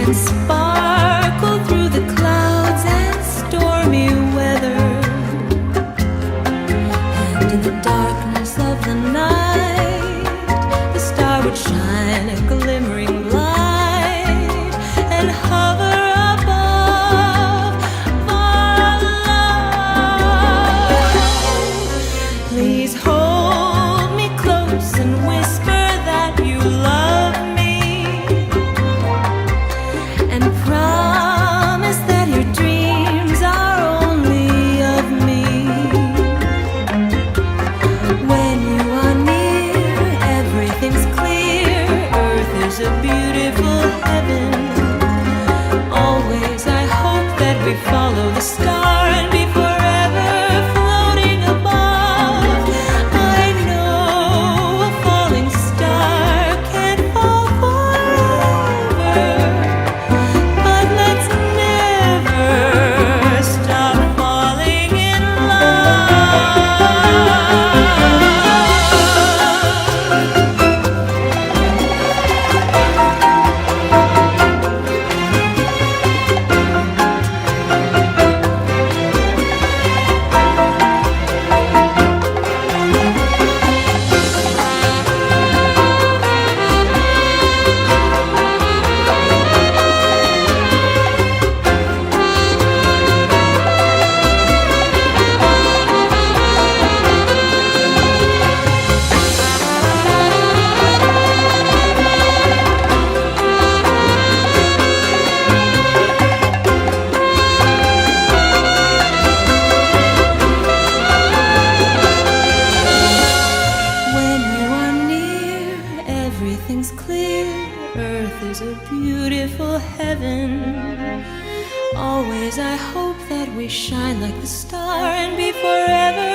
and sparkle through the clouds and stormy weather. And in the darkness of the night, the star would shine a glimmering light and hover above our love. Please hold me close and whisper that you love me, and promise that your dreams are only of me. When you are near, everything's clear. Earth is a beautiful heaven. Always I hope that we follow the star and be forever floating above. I know a falling star can't fall forever, but let's never stop falling in love. When you are near, everything's clear. Earth is a beautiful heaven. Always I hope that we shine like the star and be forever